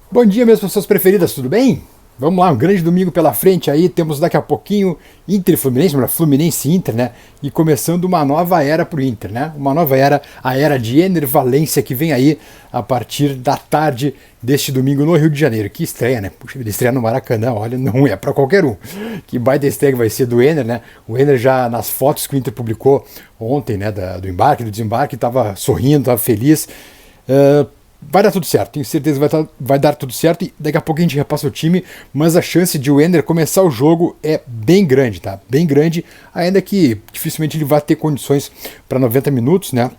Bom dia, minhas pessoas preferidas, tudo bem? Vamos lá, um grande domingo pela frente aí, temos daqui a pouquinho Inter e Fluminense, melhor, Fluminense e Inter, né? E começando uma nova era pro Inter, né? Uma nova era, a era de Ener Valencia, que vem aí a partir da tarde deste domingo no Rio de Janeiro. Que estreia, né? Puxa, ele estreia no Maracanã, olha, não é para qualquer um. Que baita estreia que vai ser do Ener, né? O Ener já nas fotos que o Inter publicou ontem, né, do embarque, do desembarque, estava sorrindo, estava feliz. Vai dar tudo certo, tenho certeza que vai dar tudo certo e daqui a pouco a gente repassa o time, mas a chance de o Ender começar o jogo é bem grande, tá? Bem grande, ainda que dificilmente ele vai ter condições para 90 minutos, né?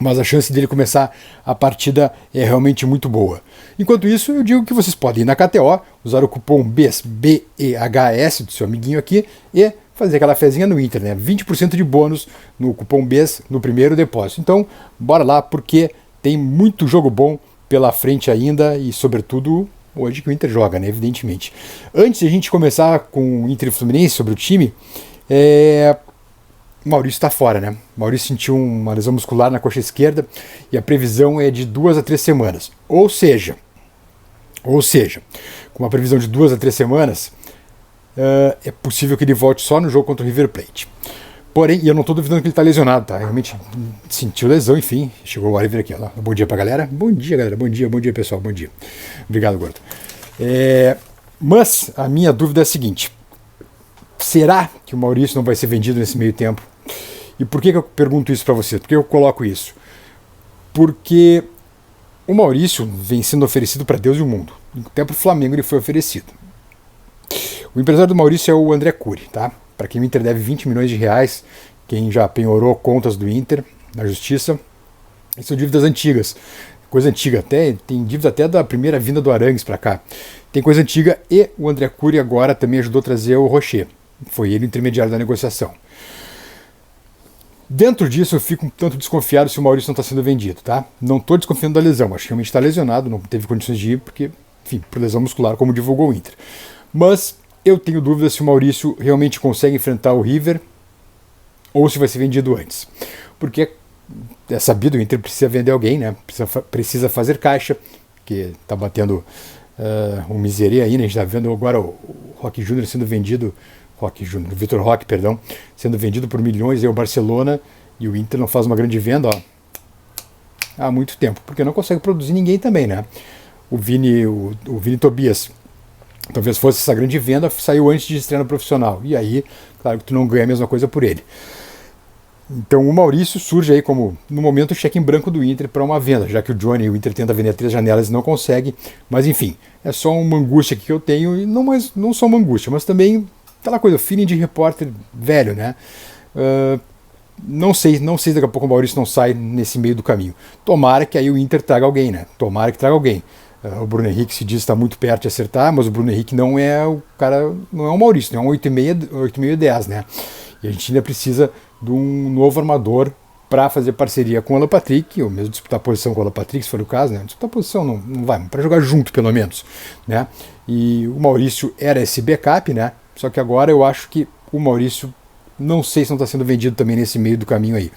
Mas a chance dele começar a partida é realmente muito boa. Enquanto isso, eu digo que vocês podem ir na KTO, usar o cupom BES, B-E-H-S, do seu amiguinho aqui, e fazer aquela fezinha no Inter, né? 20% de bônus no cupom BES no primeiro depósito. Então, bora lá, porque tem muito jogo bom pela frente ainda e, sobretudo, hoje que o Inter joga, né? Evidentemente. Antes de a gente começar com o Inter e Fluminense sobre o time, o Maurício está fora, né? O Maurício sentiu uma lesão muscular na coxa esquerda e a previsão é de 2 a 3 semanas. Ou seja, com uma previsão de 2 a 3 semanas, é possível que ele volte só no jogo contra o River Plate. Porém, e eu não estou duvidando que ele está lesionado, tá? Realmente sentiu lesão, enfim. Chegou o Oliver aqui, ó. Bom dia pra galera. Bom dia, galera. Bom dia, pessoal. Bom dia. Obrigado, Gordo. Mas a minha dúvida é a seguinte: será que o Maurício não vai ser vendido nesse meio tempo? E por que eu pergunto isso para você? Por que eu coloco isso? Porque o Maurício vem sendo oferecido para Deus e o mundo. Até para o Flamengo ele foi oferecido. O empresário do Maurício é o André Cury, tá? Para quem o Inter deve 20 milhões de reais, quem já penhorou contas do Inter na justiça, e são dívidas antigas. Coisa antiga, até tem dívida até da primeira vinda do Arangues para cá. Tem coisa antiga e o André Cury agora também ajudou a trazer o Rocher. Foi ele o intermediário da negociação. Dentro disso eu fico um tanto desconfiado se o Maurício não está sendo vendido, tá? Não estou desconfiando da lesão, acho que realmente está lesionado, não teve condições de ir, porque, enfim, por lesão muscular, como divulgou o Inter. Mas eu tenho dúvida se o Maurício realmente consegue enfrentar o River ou se vai ser vendido antes. Porque é sabido, o Inter precisa vender alguém, né? Precisa fazer caixa, porque está batendo um miseria aí, né? A gente está vendo agora o Roque Júnior sendo vendido, o Vitor Roque, perdão, sendo vendido por milhões aí ao Barcelona, e o Inter não faz uma grande venda, ó, há muito tempo, porque não consegue produzir ninguém também, né? O Vini Tobias, talvez fosse essa grande venda, saiu antes de estrear no profissional. E aí, claro que tu não ganha a mesma coisa por ele. Então o Maurício surge aí como, no momento, o cheque em branco do Inter para uma venda, já que o Johnny e o Inter tenta vender 3 janelas e não consegue. Mas enfim, é só uma angústia que eu tenho, e não só uma angústia, mas também aquela coisa, feeling de repórter velho, né? Não sei se daqui a pouco o Maurício não sai nesse meio do caminho. Tomara que aí o Inter traga alguém, né? Tomara que traga alguém. O Bruno Henrique se diz que está muito perto de acertar, mas o Bruno Henrique não é o cara, não é o Maurício, não é um 8,5 e 10, né? E a gente ainda precisa de um novo armador para fazer parceria com o Alan Patrick, ou mesmo disputar posição com o Alan Patrick, se for o caso, né? Disputar posição não vai, para jogar junto pelo menos, né? E o Maurício era esse backup, né? Só que agora eu acho que o Maurício, não sei se não está sendo vendido também nesse meio do caminho aí,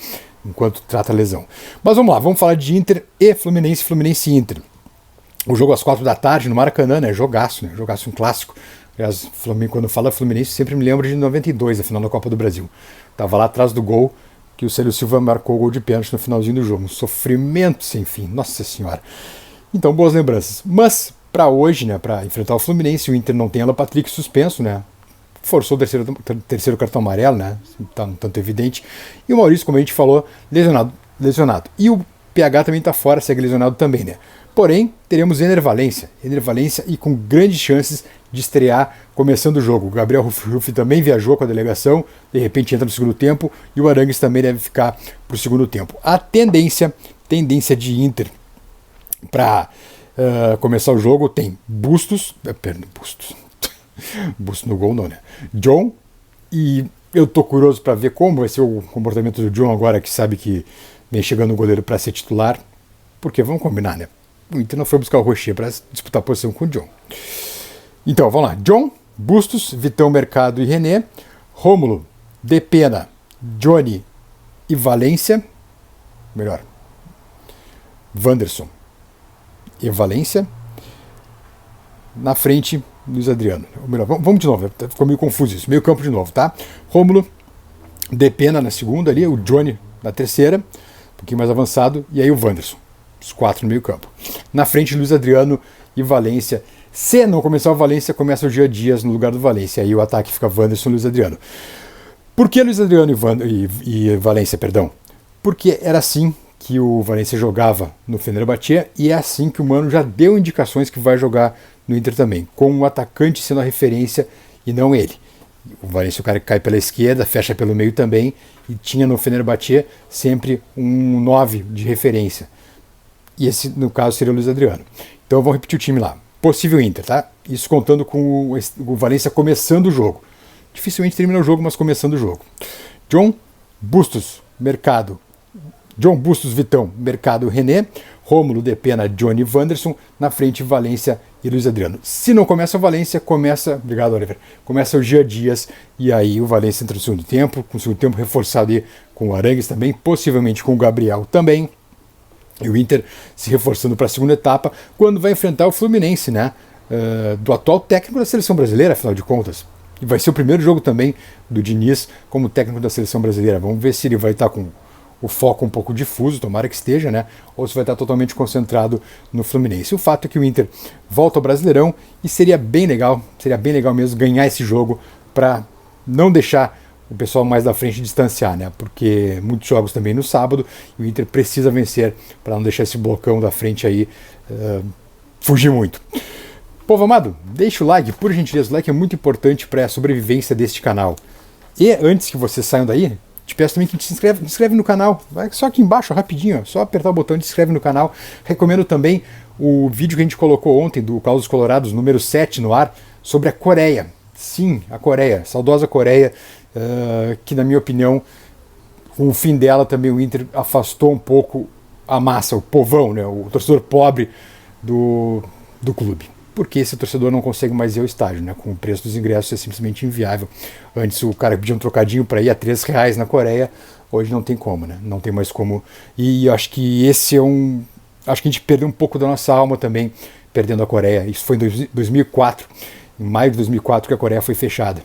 enquanto trata a lesão. Mas vamos lá, vamos falar de Inter e Fluminense, Fluminense e Inter. O jogo às 4 da tarde no Maracanã, né? Jogaço, né? Jogaço, um clássico. Aliás, quando fala Fluminense, sempre me lembro de 92, a final da Copa do Brasil. Tava lá atrás do gol, que o Célio Silva marcou o gol de pênalti no finalzinho do jogo. Um sofrimento sem fim, nossa senhora. Então, boas lembranças. Mas, para hoje, né? Para enfrentar o Fluminense, o Inter não tem Alan Patrick suspenso, né? Forçou o terceiro cartão amarelo, né? Tá um tanto evidente. E o Maurício, como a gente falou, lesionado. E o PH também tá fora, segue lesionado também, né? Porém, teremos Ener Valencia e com grandes chances de estrear começando o jogo. O Gabriel Rufi também viajou com a delegação, de repente entra no segundo tempo, e o Arangues também deve ficar para o segundo tempo. A tendência de Inter para começar o jogo tem Bustos no gol não, né? John, e eu tô curioso para ver como vai ser o comportamento do John agora, que sabe que vem chegando o goleiro para ser titular, porque vamos combinar, né? O Inter não foi buscar o Rocher para disputar a posição com o John. Então, vamos lá. John, Bustos, Vitão, Mercado e René. Rômulo, Depena, Johnny e Valência. Melhor, Wanderson e Valência. na frente, Luiz Adriano. Ou melhor, vamos de novo, ficou meio confuso isso. Meio campo de novo, tá? Rômulo, Depena na segunda ali, o Johnny na terceira, um pouquinho mais avançado, e aí o Wanderson. Os 4 no meio campo. Na frente, Luiz Adriano e Valência. Se não começar o Valência, começa o Jean Dias no lugar do Valência. Aí o ataque fica Wanderson e Luiz Adriano. Por que Luiz Adriano e Valência, perdão? Porque era assim que o Valência jogava no Fenerbahçe e é assim que o Mano já deu indicações que vai jogar no Inter também, com o atacante sendo a referência e não ele. O Valência é o cara que cai pela esquerda, fecha pelo meio também, e tinha no Fenerbahçe sempre um 9 de referência. E esse, no caso, seria o Luiz Adriano. Então vamos repetir o time lá. Possível Inter, tá? Isso contando com o Valência começando o jogo. Dificilmente termina o jogo, mas começando o jogo. John Bustos, Mercado. John Bustos, Vitão, Mercado, René. Rômulo, Depena, Johnny, Wanderson. Na frente, Valência e Luiz Adriano. Se não começa o Valência, começa... Obrigado, Oliver. Começa o Jean Dias. E aí o Valência entra no segundo tempo. Com o segundo tempo reforçado aí com o Arangues também. Possivelmente com o Gabriel também. E o Inter se reforçando para a segunda etapa, quando vai enfrentar o Fluminense, né? Do atual técnico da seleção brasileira, afinal de contas. E vai ser o primeiro jogo também do Diniz como técnico da seleção brasileira. Vamos ver se ele vai estar com o foco um pouco difuso, tomara que esteja, né? Ou se vai estar totalmente concentrado no Fluminense. O fato é que o Inter volta ao Brasileirão e seria bem legal mesmo ganhar esse jogo para não deixar o pessoal mais da frente distanciar, né? Porque muitos jogos também no sábado e o Inter precisa vencer para não deixar esse blocão da frente aí fugir muito. Povo amado, deixa o like, por gentileza, o like é muito importante para a sobrevivência deste canal. E antes que vocês saiam daí, te peço também que se inscreve no canal. Vai só aqui embaixo, rapidinho, ó, só apertar o botão de se inscreve no canal. Recomendo também o vídeo que a gente colocou ontem do Causos Colorados, número 7 no ar, sobre a Coreia. Sim, a Coreia, saudosa Coreia, que na minha opinião, com o fim dela também o Inter afastou um pouco a massa, o povão, né, o torcedor pobre do clube. Porque esse torcedor não consegue mais ir ao estádio, né? Com o preço dos ingressos é simplesmente inviável. Antes o cara pedia um trocadinho para ir a R$3 na Coreia, hoje não tem como, né? Não tem mais como. E eu acho que esse é acho que a gente perdeu um pouco da nossa alma também, perdendo a Coreia. Isso foi em 2004, em maio de 2004, que a Coreia foi fechada.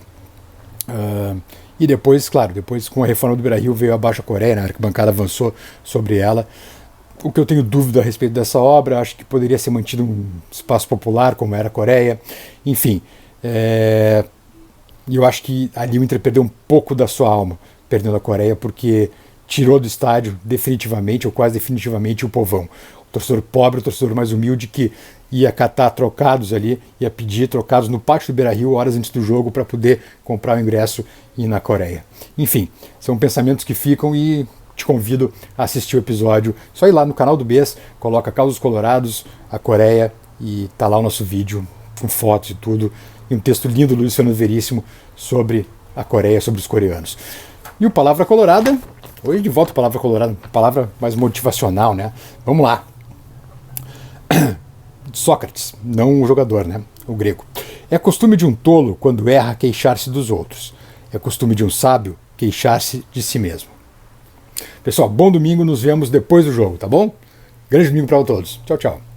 E depois, claro, depois com a reforma do Beira-Rio veio abaixo a Coreia, né? A arquibancada avançou sobre ela. O que eu tenho dúvida a respeito dessa obra, acho que poderia ser mantido um espaço popular, como era a Coreia. Enfim, eu acho que ali o Inter perdeu um pouco da sua alma, perdendo a Coreia, porque tirou do estádio definitivamente, ou quase definitivamente, o povão. O torcedor pobre, o torcedor mais humilde, que ia catar trocados ali, ia pedir trocados no pátio do Beira-Rio horas antes do jogo para poder comprar o ingresso e ir na Coreia. Enfim, são pensamentos que ficam e te convido a assistir o episódio. Só ir lá no canal do BES, coloca Causos Colorados, a Coreia, e tá lá o nosso vídeo com fotos e tudo, e um texto lindo do Luiz Fernando Veríssimo sobre a Coreia, sobre os coreanos. E o Palavra Colorada, hoje de volta a Palavra Colorada, palavra mais motivacional, né? Vamos lá. Sócrates, não o jogador, né? O grego. É costume de um tolo, quando erra, queixar-se dos outros. É costume de um sábio queixar-se de si mesmo. Pessoal, bom domingo, nos vemos depois do jogo, tá bom? Grande domingo para todos. Tchau, tchau.